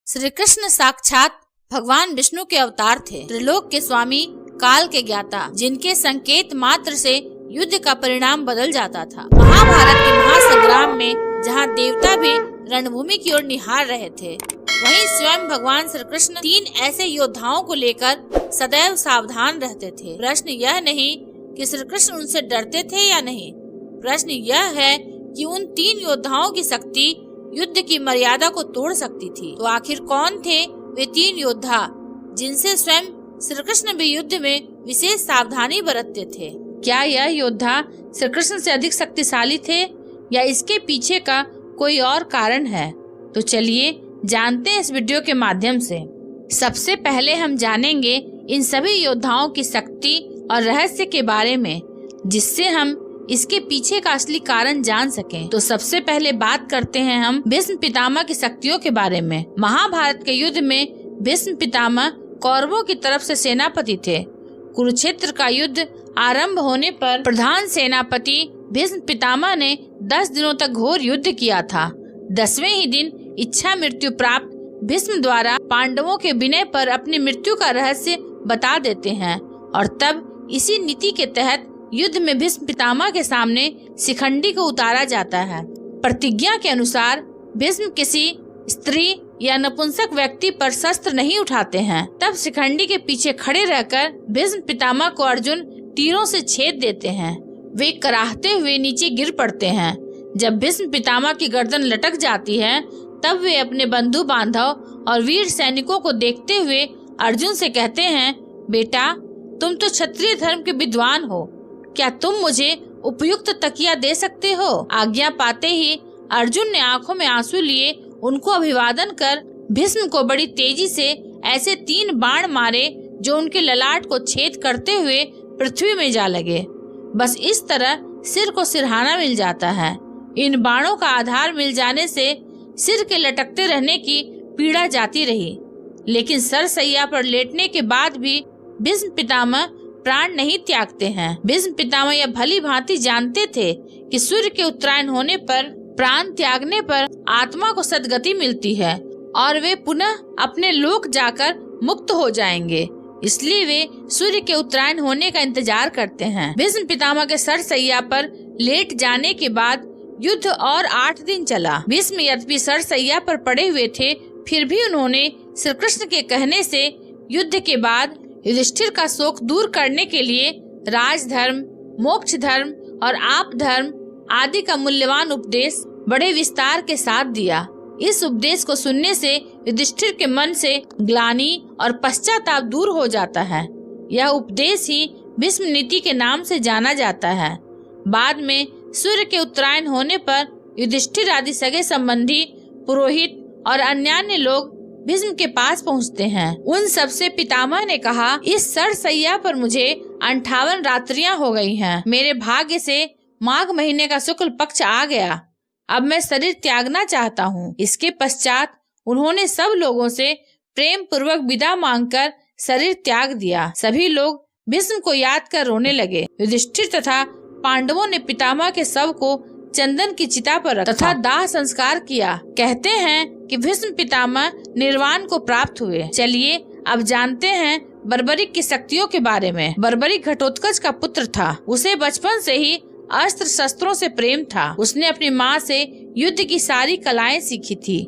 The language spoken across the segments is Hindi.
श्री कृष्ण साक्षात भगवान विष्णु के अवतार थे, त्रिलोक के स्वामी, काल के ज्ञाता, जिनके संकेत मात्र से युद्ध का परिणाम बदल जाता था। महाभारत के महासंग्राम में जहाँ देवता भी रणभूमि की ओर निहार रहे थे, वहीं स्वयं भगवान श्री कृष्ण 3 ऐसे योद्धाओं को लेकर सदैव सावधान रहते थे। प्रश्न यह नहीं कि श्री कृष्ण उनसे डरते थे या नहीं, प्रश्न यह है कि उन 3 योद्धाओं की शक्ति युद्ध की मर्यादा को तोड़ सकती थी। तो आखिर कौन थे वे 3 योद्धा जिनसे स्वयं श्री कृष्ण भी युद्ध में विशेष सावधानी बरतते थे? क्या यह योद्धा श्री कृष्ण से अधिक शक्तिशाली थे या इसके पीछे का कोई और कारण है? तो चलिए जानते हैं इस वीडियो के माध्यम से। सबसे पहले हम जानेंगे इन सभी योद्धाओं की शक्ति और रहस्य के बारे में, जिससे हम इसके पीछे का असली कारण जान सकें। तो सबसे पहले बात करते हैं हम भीष्म पितामह की शक्तियों के बारे में। महाभारत के युद्ध में भीष्म पितामह कौरवों की तरफ से सेनापति थे। कुरुक्षेत्र का युद्ध आरंभ होने पर प्रधान सेनापति भीष्म पितामह ने 10 दिनों तक घोर युद्ध किया था। 10वें ही दिन इच्छा मृत्यु प्राप्त भीष्म द्वारा पांडवों के विनय पर अपनी मृत्यु का रहस्य बता देते हैं और तब इसी नीति के तहत युद्ध में भीष्म पितामह के सामने शिखंडी को उतारा जाता है। प्रतिज्ञा के अनुसार भीष्म किसी स्त्री या नपुंसक व्यक्ति पर शस्त्र नहीं उठाते हैं। तब शिखंडी के पीछे खड़े रहकर भीष्म पितामह को अर्जुन तीरों से छेद देते हैं। वे कराहते हुए नीचे गिर पड़ते हैं। जब भीष्म पितामह की गर्दन लटक जाती है, तब वे अपने बंधु बांधव और वीर सैनिकों को देखते हुए अर्जुन से कहते हैं, बेटा तुम तो क्षत्रिय धर्म के विद्वान हो, क्या तुम मुझे उपयुक्त तकिया दे सकते हो? आज्ञा पाते ही अर्जुन ने आंखों में आंसू लिए उनको अभिवादन कर भीष्म को बड़ी तेजी से ऐसे 3 बाण मारे जो उनके ललाट को छेद करते हुए पृथ्वी में जा लगे। बस इस तरह सिर को सिरहाना मिल जाता है। इन बाणों का आधार मिल जाने से सिर के लटकते रहने की पीड़ा जाती रही, लेकिन सरसैया पर लेटने के बाद भी भीष्म पितामह प्राण नहीं त्यागते हैं। भीष्म पितामह यह भली भांति जानते थे कि सूर्य के उत्तरायण होने पर प्राण त्यागने पर आत्मा को सद्गति मिलती है और वे पुनः अपने लोक जाकर मुक्त हो जाएंगे, इसलिए वे सूर्य के उत्तरायण होने का इंतजार करते हैं। भीष्म पितामह के सरसैया पर लेट जाने के बाद युद्ध और 8 दिन चला। भीष्म यद्यपि सरसैया पर पड़े हुए थे, फिर भी उन्होंने श्री कृष्ण के कहने से युद्ध के बाद युधिष्ठिर का शोक दूर करने के लिए राजधर्म, मोक्ष धर्म और आप धर्म आदि का मूल्यवान उपदेश बड़े विस्तार के साथ दिया। इस उपदेश को सुनने से युधिष्ठिर के मन से ग्लानि और पश्चाताप दूर हो जाता है। यह उपदेश ही भीष्म नीति के नाम से जाना जाता है। बाद में सूर्य के उत्तरायण होने पर युधिष्ठिर आदि सगे संबंधी, पुरोहित और अन्यान्य लोग भीष्म के पास पहुंचते हैं। उन सबसे पितामह ने कहा, इस सरसैया पर मुझे 58 रात्रियां हो गई हैं। मेरे भाग्य से माघ महीने का शुक्ल पक्ष आ गया। अब मैं शरीर त्यागना चाहता हूँ। इसके पश्चात उन्होंने सब लोगों से प्रेम पूर्वक विदा मांगकर शरीर त्याग दिया। सभी लोग भीष्म को याद कर रोने लगे। युधिष्ठिर तथा पांडवों ने पितामह के शव को चंदन की चिता पर रखा तथा दाह संस्कार किया। कहते हैं कि भीष्म पितामह निर्वाण को प्राप्त हुए। चलिए अब जानते हैं बर्बरिक की शक्तियों के बारे में। बर्बरिक घटोत्कच का पुत्र था। उसे बचपन से ही अस्त्र शस्त्रों से प्रेम था। उसने अपनी माँ से युद्ध की सारी कलाएं सीखी थी।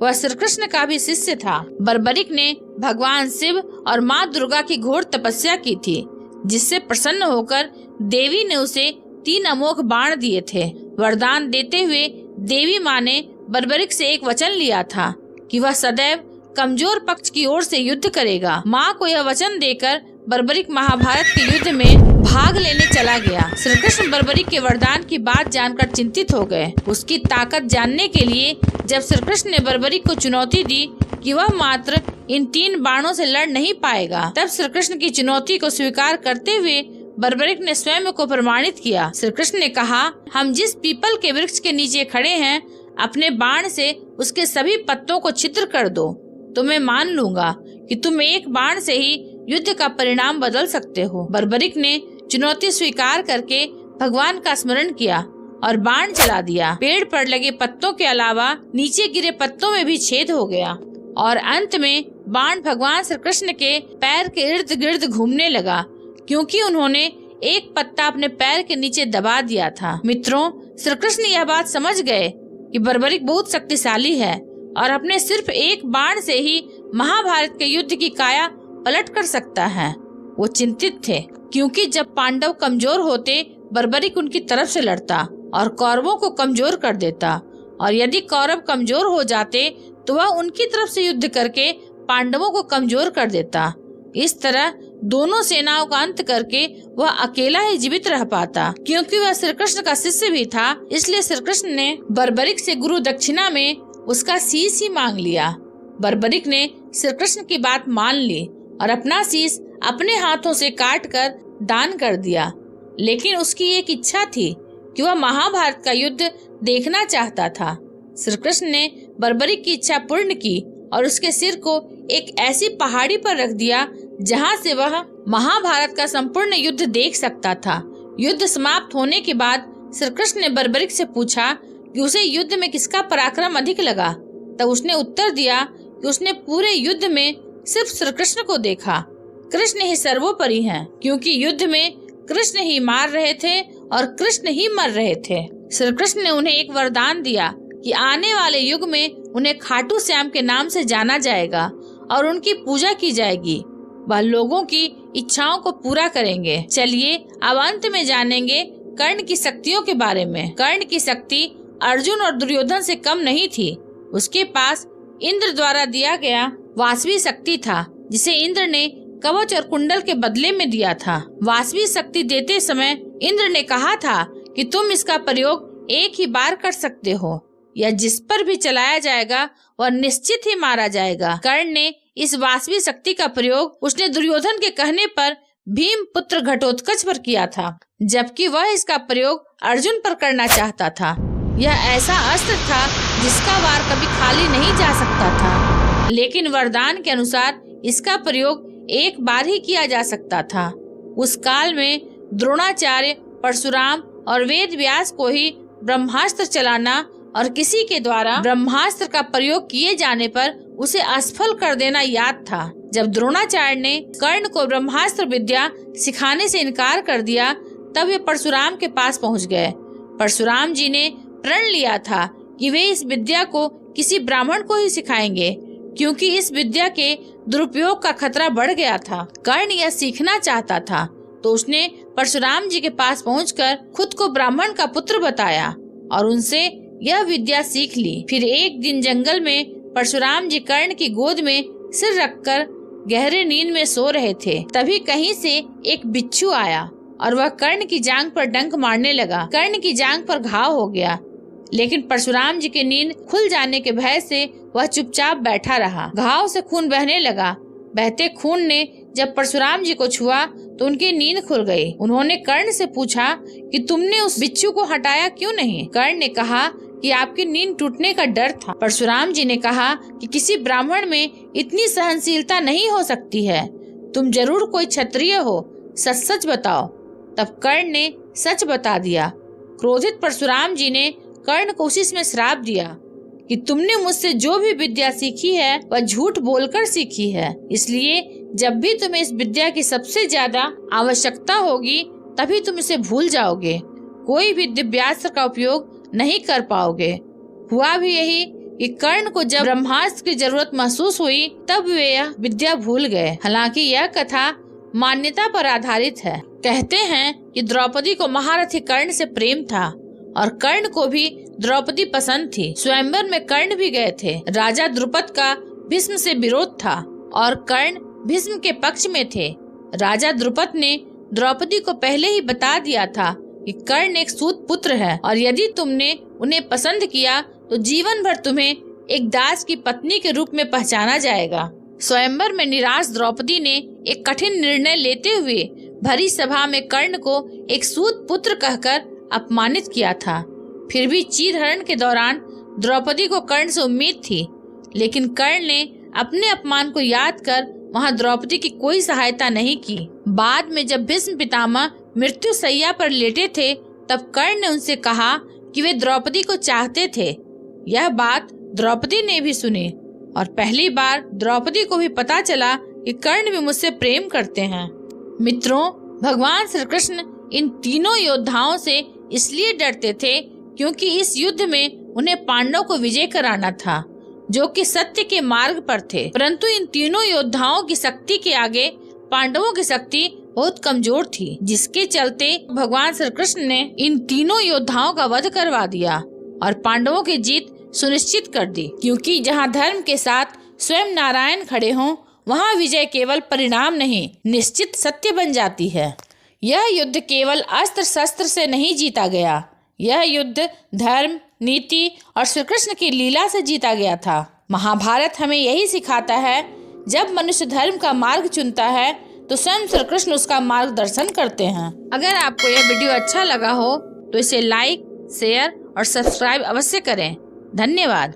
वह श्री कृष्ण का भी शिष्य था। बर्बरिक ने भगवान शिव और माँ दुर्गा की घोर तपस्या की थी, जिससे प्रसन्न होकर देवी ने उसे 3 अमोघ बाण दिए थे। वरदान देते हुए देवी माँ ने बर्बरिक से एक वचन लिया था कि वह सदैव कमजोर पक्ष की ओर से युद्ध करेगा। माँ को यह वचन देकर बर्बरिक महाभारत के युद्ध में भाग लेने चला गया। श्री कृष्ण बर्बरिक के वरदान की बात जानकर चिंतित हो गए। उसकी ताकत जानने के लिए जब श्री कृष्ण ने बर्बरिक को चुनौती दी कि वह मात्र इन 3 बाणों से लड़ नहीं पाएगा, तब श्री कृष्ण की चुनौती को स्वीकार करते हुए बर्बरिक ने स्वयं को प्रमाणित किया। श्री कृष्ण ने कहा, हम जिस पीपल के वृक्ष के नीचे खड़े हैं, अपने बाण से उसके सभी पत्तों को छिद्र कर दो, तो मैं मान लूंगा कि तुम एक बाण से ही युद्ध का परिणाम बदल सकते हो। बर्बरिक ने चुनौती स्वीकार करके भगवान का स्मरण किया और बाण चला दिया। पेड़ पर लगे पत्तों के अलावा नीचे गिरे पत्तों में भी छेद हो गया। और अंत में बाण भगवान श्री कृष्ण के पैर के इर्द गिर्द घूमने लगा, क्योंकि उन्होंने एक पत्ता अपने पैर के नीचे दबा दिया था। मित्रों, श्री कृष्ण यह बात समझ गए कि बर्बरिक बहुत शक्तिशाली है और अपने सिर्फ एक बाण से ही महाभारत के युद्ध की काया पलट कर सकता है। वो चिंतित थे, क्योंकि जब पांडव कमजोर होते बर्बरिक उनकी तरफ से लड़ता और कौरवों को कमजोर कर देता, और यदि कौरव कमजोर हो जाते तो वह उनकी तरफ से युद्ध करके पांडवों को कमजोर कर देता। इस तरह दोनों सेनाओं का अंत करके वह अकेला ही जीवित रह पाता। क्योंकि वह श्री कृष्ण का शिष्य भी था, इसलिए श्री कृष्ण ने बर्बरिक से गुरु दक्षिणा में उसका शीश ही मांग लिया। बर्बरिक ने श्री कृष्ण की बात मान ली और अपना शीश अपने हाथों से काट कर दान कर दिया। लेकिन उसकी एक इच्छा थी कि वह महाभारत का युद्ध देखना चाहता था। श्री कृष्ण ने बर्बरिक की इच्छा पूर्ण की और उसके सिर को एक ऐसी पहाड़ी पर रख दिया जहां से वह महाभारत का संपूर्ण युद्ध देख सकता था। युद्ध समाप्त होने के बाद श्री कृष्ण ने बर्बरिक से पूछा कि उसे युद्ध में किसका पराक्रम अधिक लगा। तब उसने उत्तर दिया कि उसने पूरे युद्ध में सिर्फ श्री कृष्ण को देखा। कृष्ण ही सर्वोपरि हैं, क्योंकि युद्ध में कृष्ण ही मार रहे थे और कृष्ण ही मर रहे थे। श्री कृष्ण ने उन्हें एक वरदान दिया कि आने वाले युग में उन्हें खाटू श्याम के नाम से जाना जाएगा और उनकी पूजा की जाएगी। वह लोगों की इच्छाओं को पूरा करेंगे। चलिए अब अंत में जानेंगे कर्ण की शक्तियों के बारे में। कर्ण की शक्ति अर्जुन और दुर्योधन से कम नहीं थी। उसके पास इंद्र द्वारा दिया गया वासवी शक्ति था, जिसे इंद्र ने कवच और कुंडल के बदले में दिया था। वासवी शक्ति देते समय इंद्र ने कहा था कि तुम इसका प्रयोग एक ही बार कर सकते हो, या जिस पर भी चलाया जाएगा वह निश्चित ही मारा जाएगा। कर्ण ने इस वासवी शक्ति का प्रयोग उसने दुर्योधन के कहने पर भीम पुत्र घटोत्कच पर किया था, जबकि वह इसका प्रयोग अर्जुन पर करना चाहता था। यह ऐसा अस्त्र था जिसका वार कभी खाली नहीं जा सकता था, लेकिन वरदान के अनुसार इसका प्रयोग एक बार ही किया जा सकता था। उस काल में द्रोणाचार्य, परशुराम और वेद व्यास को ही ब्रह्मास्त्र चलाना और किसी के द्वारा ब्रह्मास्त्र का प्रयोग किए जाने पर उसे असफल कर देना याद था। जब द्रोणाचार्य ने कर्ण को ब्रह्मास्त्र विद्या सिखाने से इनकार कर दिया, तब वे परशुराम के पास पहुंच गए। परशुराम जी ने प्रण लिया था कि वे इस विद्या को किसी ब्राह्मण को ही सिखाएंगे, क्योंकि इस विद्या के दुरुपयोग का खतरा बढ़ गया था। कर्ण यह सीखना चाहता था, तो उसने परशुराम जी के पास पहुंचकर खुद को ब्राह्मण का पुत्र बताया और उनसे यह विद्या सीख ली। फिर एक दिन जंगल में परशुराम जी कर्ण की गोद में सिर रखकर गहरे नींद में सो रहे थे। तभी कहीं से एक बिच्छू आया और वह कर्ण की जांघ पर डंक मारने लगा। कर्ण की जांघ पर घाव हो गया, लेकिन परशुराम जी की नींद खुल जाने के भय से वह चुपचाप बैठा रहा। घाव से खून बहने लगा। बहते खून ने जब परशुराम जी को छुआ तो उनकी नींद खुल गई। उन्होंने कर्ण से पूछा कि तुमने उस बिच्छू को हटाया क्यों नहीं? कर्ण ने कहा कि आपकी नींद टूटने का डर था। परशुराम जी ने कहा कि किसी ब्राह्मण में इतनी सहनशीलता नहीं हो सकती है। तुम जरूर कोई क्षत्रिय हो, सच सच बताओ। तब कर्ण ने सच बता दिया। क्रोधित परशुराम जी ने कर्ण को उसी में श्राप दिया कि तुमने मुझसे जो भी विद्या सीखी है वह झूठ बोलकर सीखी है, इसलिए जब भी तुम्हें इस विद्या की सबसे ज्यादा आवश्यकता होगी तभी तुम इसे भूल जाओगे। कोई भी दिव्यास्त्र का उपयोग नहीं कर पाओगे। हुआ भी यही कि कर्ण को जब ब्रह्मास्त्र की जरूरत महसूस हुई तब वे यह विद्या भूल गए। हालांकि यह कथा मान्यता पर आधारित है। कहते हैं कि द्रौपदी को महारथी कर्ण से प्रेम था और कर्ण को भी द्रौपदी पसंद थी। स्वयंवर में कर्ण भी गए थे। राजा द्रुपद का भीष्म से विरोध था और कर्ण भीष्म के पक्ष में थे। राजा द्रुपद ने द्रौपदी को पहले ही बता दिया था कि कर्ण एक सूत पुत्र है और यदि तुमने उन्हें पसंद किया तो जीवन भर तुम्हें एक दास की पत्नी के रूप में पहचाना जाएगा। स्वयंवर में निराश द्रौपदी ने एक कठिन निर्णय लेते हुए भरी सभा में कर्ण को एक सूत पुत्र कहकर अपमानित किया था। फिर भी चीरहरण के दौरान द्रौपदी को कर्ण से उम्मीद थी, लेकिन कर्ण ने अपने अपमान को याद कर वहां द्रौपदी की कोई सहायता नहीं की। बाद में जब भीष्म पितामह मृत्यु शैया पर लेटे थे तब कर्ण ने उनसे कहा कि वे द्रौपदी को चाहते थे। यह बात द्रौपदी ने भी सुनी। और पहली बार द्रौपदी को भी पता चला कि कर्ण भी मुझसे प्रेम करते हैं। मित्रों, भगवान श्री कृष्ण इन तीनों योद्धाओं से इसलिए डरते थे क्योंकि इस युद्ध में उन्हें पांडवों को विजय कराना था, जो कि सत्य के मार्ग पर थे। परंतु इन तीनों योद्धाओं की शक्ति के आगे पांडवों की शक्ति बहुत कमजोर थी, जिसके चलते भगवान श्री कृष्ण ने इन तीनों योद्धाओं का वध करवा दिया और पांडवों की जीत सुनिश्चित कर दी। क्योंकि जहाँ धर्म के साथ स्वयं नारायण खड़े हों, वहाँ विजय केवल परिणाम नहीं, निश्चित सत्य बन जाती है। यह युद्ध केवल अस्त्र शस्त्र से नहीं जीता गया, यह युद्ध धर्म, नीति और श्री कृष्ण की लीला से जीता गया था। महाभारत हमें यही सिखाता है, जब मनुष्य धर्म का मार्ग चुनता है तो स्वयं श्री कृष्ण उसका मार्गदर्शन करते हैं। अगर आपको यह वीडियो अच्छा लगा हो तो इसे लाइक, शेयर और सब्सक्राइब अवश्य करें। धन्यवाद।